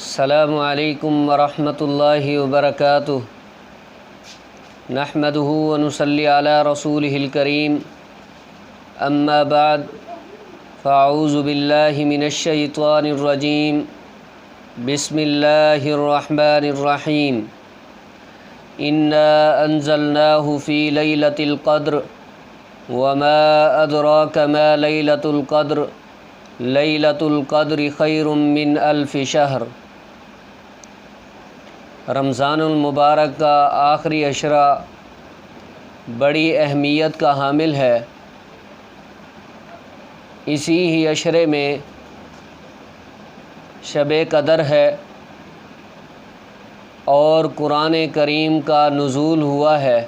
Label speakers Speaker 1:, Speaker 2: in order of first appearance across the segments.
Speaker 1: السلام علیکم ورحمۃ اللہ وبرکاتہ۔ نحمدہ ونصلی علی رسولہ الکریم، اما بعد فاعوذ باللہ من الشیطان الرجیم، بسم اللہ الرحمن الرحیم۔ انا انزلناہ فی لیلۃ القدر وما ادراک ما لیلۃ القدر لیلۃ القدر خیر من الف شہر۔ رمضان المبارک کا آخری عشرہ بڑی اہمیت کا حامل ہے۔ اسی ہی عشرے میں شب قدر ہے اور قرآن کریم کا نزول ہوا ہے،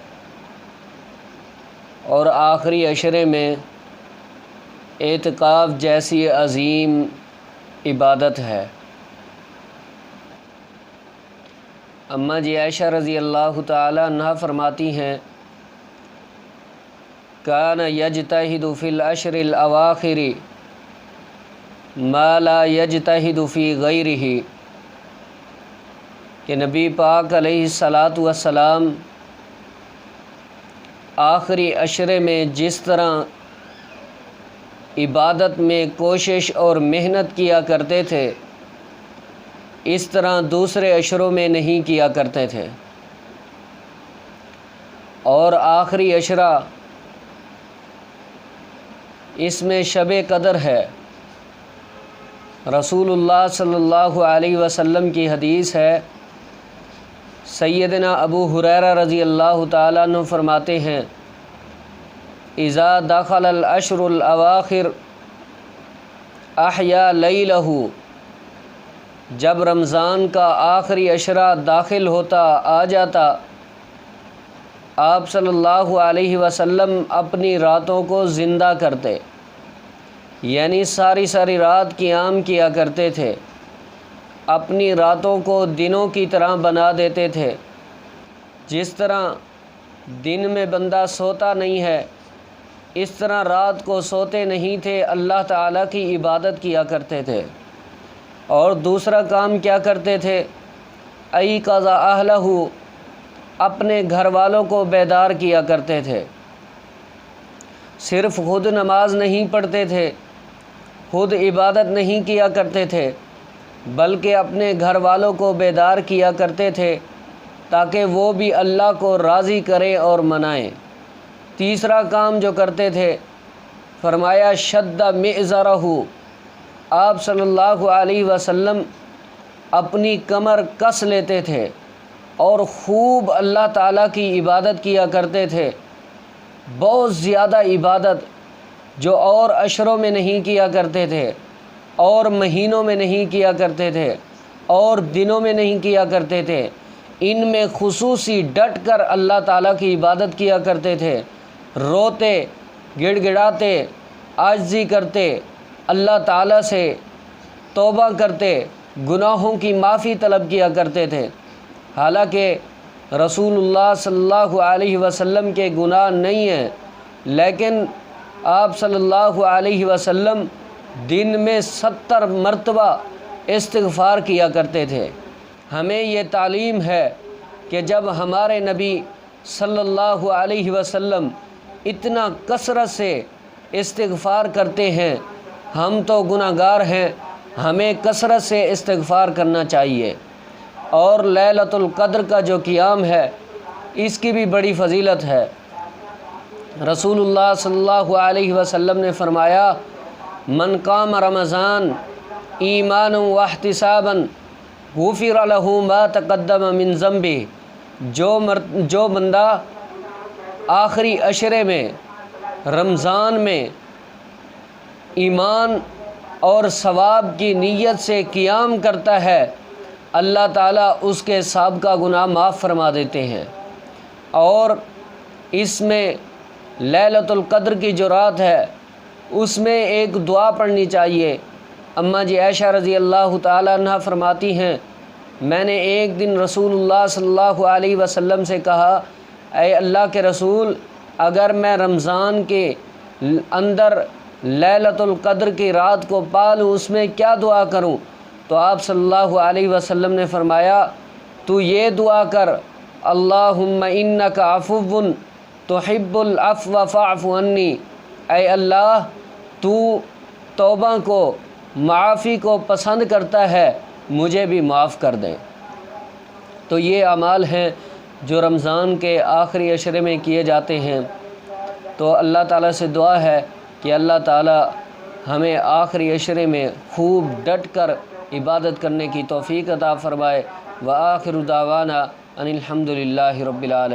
Speaker 1: اور آخری عشرے میں اعتکاف جیسی عظیم عبادت ہے۔ اماں جی عائشہ رضی اللہ تعالی عنہا فرماتی ہیں، کان یجتہد فی العشر الاواخر ما لا یجتہد فی غیرہ، کہ نبی پاک علیہ الصلاۃ والسلام آخری عشرے میں جس طرح عبادت میں کوشش اور محنت کیا کرتے تھے، اس طرح دوسرے عشروں میں نہیں کیا کرتے تھے۔ اور آخری عشرہ اس میں شب قدر ہے۔ رسول اللہ صلی اللہ علیہ وسلم کی حدیث ہے، سیدنا ابو ہریرہ رضی اللہ تعالیٰ عنہ فرماتے ہیں، اذا دخل العشر الاواخر احیا لیلہ، جب رمضان کا آخری عشرہ داخل ہوتا آ جاتا، آپ صلی اللہ علیہ وسلم اپنی راتوں کو زندہ کرتے، یعنی ساری ساری رات قیام کیا کرتے تھے، اپنی راتوں کو دنوں کی طرح بنا دیتے تھے۔ جس طرح دن میں بندہ سوتا نہیں ہے، اس طرح رات کو سوتے نہیں تھے، اللہ تعالیٰ کی عبادت کیا کرتے تھے۔ اور دوسرا کام کیا کرتے تھے، ایقظ اہلہ، اپنے گھر والوں کو بیدار کیا کرتے تھے۔ صرف خود نماز نہیں پڑھتے تھے، خود عبادت نہیں کیا کرتے تھے، بلکہ اپنے گھر والوں کو بیدار کیا کرتے تھے تاکہ وہ بھی اللہ کو راضی کریں اور منائیں۔ تیسرا کام جو کرتے تھے، فرمایا شد مئزرہ، آپ صلی اللہ علیہ وسلم اپنی کمر کس لیتے تھے اور خوب اللہ تعالیٰ کی عبادت کیا کرتے تھے، بہت زیادہ عبادت جو اور عشروں میں نہیں کیا کرتے تھے، اور مہینوں میں نہیں کیا کرتے تھے، اور دنوں میں نہیں کیا کرتے تھے۔ ان میں خصوصی ڈٹ کر اللہ تعالیٰ کی عبادت کیا کرتے تھے، روتے، گڑ گڑاتے، عاجزی کرتے، اللہ تعالیٰ سے توبہ کرتے، گناہوں کی معافی طلب کیا کرتے تھے۔ حالانکہ رسول اللہ صلی اللہ علیہ وسلم کے گناہ نہیں ہیں، لیکن آپ صلی اللہ علیہ وسلم دن میں 70 مرتبہ استغفار کیا کرتے تھے۔ ہمیں یہ تعلیم ہے کہ جب ہمارے نبی صلی اللہ علیہ وسلم اتنا کثرت سے استغفار کرتے ہیں، ہم تو گناہ گار ہیں، ہمیں کثرت سے استغفار کرنا چاہیے۔ اور لیلۃ القدر کا جو قیام ہے، اس کی بھی بڑی فضیلت ہے۔ رسول اللہ صلی اللہ علیہ وسلم نے فرمایا، من قام رمضان ایمانا واحتسابا غفر له ما تقدم من ذنبه، جو بندہ آخری عشرے میں رمضان میں ایمان اور ثواب کی نیت سے قیام کرتا ہے، اللہ تعالیٰ اس کے سابقہ گناہ معاف فرما دیتے ہیں۔ اور اس میں لیلۃ القدر کی جو رات ہے، اس میں ایک دعا پڑھنی چاہیے۔ اماں جی عائشہ رضی اللہ تعالی عنہ فرماتی ہیں، میں نے ایک دن رسول اللہ صلی اللہ علیہ وسلم سے کہا، اے اللہ کے رسول، اگر میں رمضان کے اندر لیلۃ القدر کی رات کو پا لوں، اس میں کیا دعا کروں؟ تو آپ صلی اللہ علیہ وسلم نے فرمایا تو یہ دعا کر اللہم انک عفو تحب العفو فاعف عنی، اے اللہ تو توبہ کو معافی کو پسند کرتا ہے، مجھے بھی معاف کر دے۔ تو یہ اعمال ہیں جو رمضان کے آخری عشرے میں کیے جاتے ہیں۔ تو اللہ تعالیٰ سے دعا ہے کہ اللہ تعالیٰ ہمیں آخری عشرے میں خوب ڈٹ کر عبادت کرنے کی توفیق عطا فرمائے۔ وآخر دعوانا ان الحمد للہ رب العالمین۔